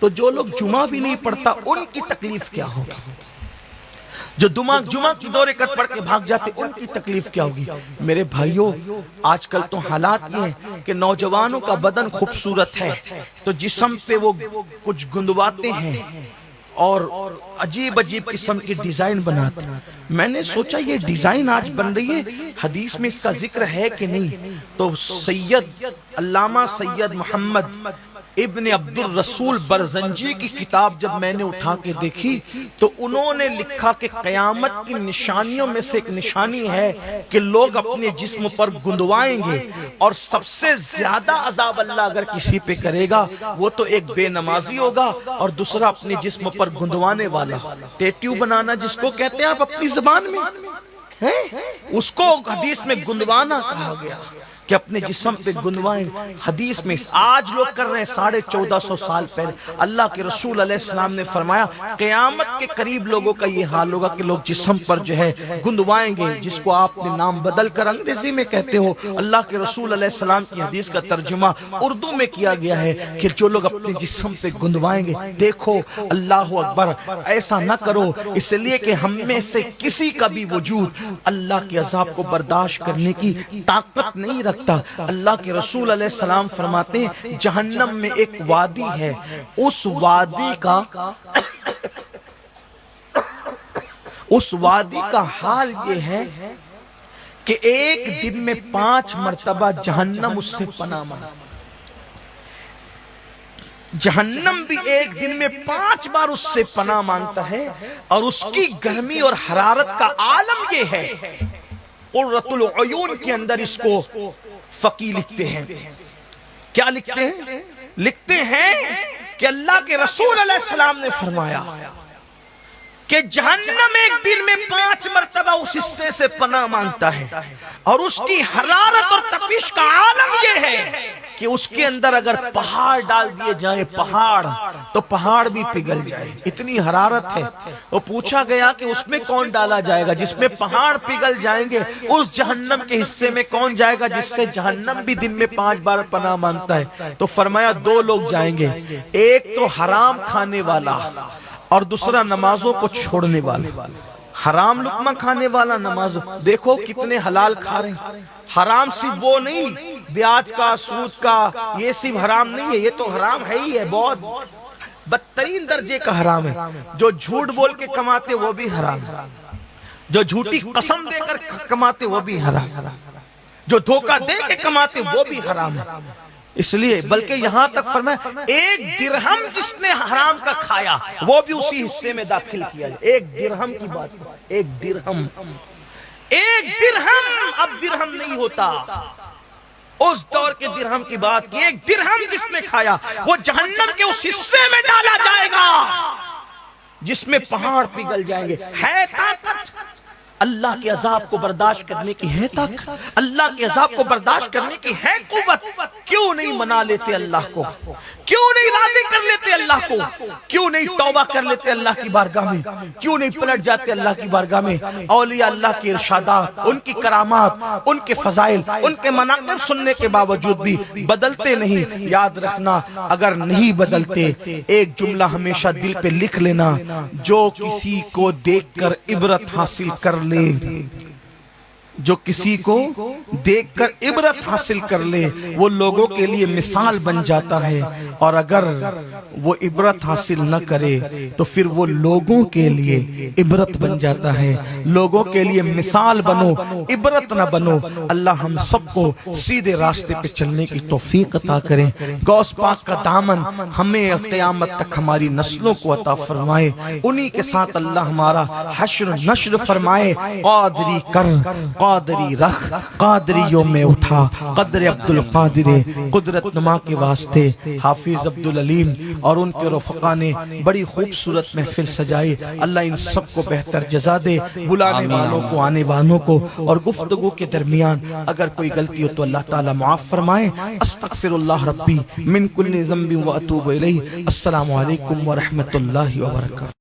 تو جو لوگ جمعہ بھی نہیں پڑھتا ان کی تکلیف کیا ہوگی؟ جو جمعہ کی دورے کٹ پڑھ کے بھاگ جاتے ان کی تکلیف کیا ہوگی؟ میرے بھائیوں، آج کل تو حالات یہ ہیں کہ نوجوانوں کا بدن خوبصورت ہے تو جسم پہ وہ کچھ گندواتے ہیں اور عجیب عجیب قسم کی ڈیزائن بناتے ہیں۔ میں نے سوچا یہ ڈیزائن آج بن رہی ہے، حدیث میں اس کا ذکر ہے کہ نہیں؟ تو سید علامہ سید محمد ابن عبد الرسول برزنجی کی کتاب جب میں نے اٹھا کے دیکھی تو انہوں نے لکھا کہ قیامت کی نشانیوں میں سے ایک نشانی ہے کہ لوگ اپنے جسم پر گندوائیں گے، اور سب سے زیادہ عذاب اللہ اگر کسی پہ کرے گا وہ تو ایک بے نمازی ہوگا اور دوسرا اپنے جسم پر گندوانے والا۔ ٹیٹو بنانا جس کو کہتے ہیں آپ اپنی زبان میں، اس کو حدیث میں گندوانا کہا گیا کہ اپنے جسم پہ گندوائیں۔ حدیث میں آج لوگ کر رہے ہیں، 1450 سال پہلے اللہ کے رسول علیہ السلام نے فرمایا قیامت کے قریب لوگوں کا یہ حال ہوگا کہ لوگ جسم پر جو ہے گندوائیں گے، جس کو آپ نے نام بدل کر انگریزی میں کہتے ہو، اللہ کے رسول علیہ السلام کی حدیث کا ترجمہ اردو میں کیا گیا ہے کہ جو لوگ اپنے جسم پہ گندوائیں گے۔ دیکھو اللہ اکبر، ایسا نہ کرو، اس لیے کہ ہم میں سے کسی کا بھی وجود اللہ کے عذاب کو برداشت کرنے کی طاقت نہیں رکھتا۔ اللہ کے رسول علیہ السلام فرماتے ہیں جہنم میں ایک وادی ہے، اس وادی کا حال یہ ہے کہ ایک دن میں 5 مرتبہ جہنم اس سے پناہ مانگتا، جہنم بھی ایک دن میں 5 بار اس سے پناہ مانگتا ہے، اور اس کی گرمی اور حرارت کا عالم یہ ہے۔ قرۃ العیون کے اندر اس کو فقی لکھتے ہیں، کیا لکھتے ہیں؟ لکھتے ہیں کہ اللہ کے رسول علیہ السلام نے فرمایا کہ جہنم ایک دن میں 5 مرتبہ اس حصے سے پناہ مانگتا ہے، اور اس کی حرارت اور تپش کا عالم یہ ہے کہ اس کے اندر اگر پہاڑ ڈال دیے جائیں، پہاڑ تو پہاڑ بھی پگھل جائے، اتنی حرارت ہے۔ وہ پوچھا گیا کہ اس میں کون ڈالا جائے گا جس میں پہاڑ پگھل جائیں گے؟ اس جہنم کے حصے میں کون جائے گا جس سے جہنم بھی دن میں 5 بار پناہ مانگتا ہے؟ تو فرمایا 2 لوگ جائیں گے، ایک تو حرام کھانے والا اور دوسرا نمازوں کو چھوڑنے والا۔ حرام لقمہ کھانے والا، نماز دیکھو کتنے حلال کھا رہے ہیں۔ حرام صرف وہ نہیں، بیاج کا، سود کا، یہ صرف حرام نہیں ہے، یہ تو حرام ہے ہی ہے، بہت بدترین درجے کا حرام ہے۔ جو جھوٹ بول کے کماتے وہ بھی حرام ہے، جو جھوٹی قسم دے کر کماتے وہ بھی حرام ہے، جو دھوکہ دے کے کماتے وہ بھی حرام ہے۔ اس لیے بلکہ یہاں تک فرمایا 1 درہم جس نے حرام کا کھایا وہ بھی اسی حصے میں داخل کیا جائے۔ 1 درہم کی بات، 1 درہم، 1 درہم، اب درہم نہیں ہوتا، اس دور کے درہم کی بات کی۔ 1 درہم جس نے کھایا وہ جہنم کے اس حصے میں ڈالا جائے گا جس میں پہاڑ پگھل جائیں گے۔ ہے طاقت اللہ کے عذاب کو برداشت کرنے کی، ہے طاقت اللہ کے عذاب کو برداشت کرنے کی، ہے قوت، کیوں نہیں منا لیتے اللہ کو؟ کیوں نہیں راضی کر لیتے اللہ کو؟ کیوں نہیں توبہ کر لیتے اللہ کی بارگاہ میں؟ کیوں نہیں پلٹ جاتے اللہ کی بارگاہ میں؟ اولیاء اللہ کے ارشادات، ان کی کرامات، ان کے فضائل، ان کے مناقب سننے کے باوجود بھی بدلتے نہیں۔ یاد رکھنا، اگر نہیں بدلتے ایک جملہ ہمیشہ دل پہ لکھ لینا، جو کسی کو دیکھ کر عبرت حاصل کر لے، جو کسی کو دیکھ کر عبرت حاصل کر لے وہ لوگوں کے لیے مثال بن جاتا ہے، اور اگر وہ عبرت حاصل نہ کرے تو پھر وہ لوگوں کے لیے عبرت بن جاتا ہے۔ لوگوں کے لیے مثال بنو، عبرت نہ بنو۔ اللہ ہم سب کو سیدھے راستے پہ چلنے کی توفیق عطا کرے۔ غوث پاک کا دامن ہمیں قیامت تک ہماری نسلوں کو عطا فرمائے، انہی کے ساتھ اللہ ہمارا حشر نشر فرمائے۔ قادری کر، قادری رکھ، قادریوں میں اٹھا، قدر عبد القادر قدرت نما کے واسطے۔ حافظ عبدالعلیم اور ان کے رفقا نے بڑی خوبصورت محفل سجائی، اللہ ان سب کو بہتر جزا دے، بلانے والوں کو، آنے والوں کو، اور گفتگو کے درمیان اگر کوئی غلطی ہو تو اللہ تعالیٰ معاف فرمائے۔ استغفر اللہ ربی من کل ذنب و اتوب الیہ۔ السلام علیکم ورحمۃ اللہ وبرکاتہ۔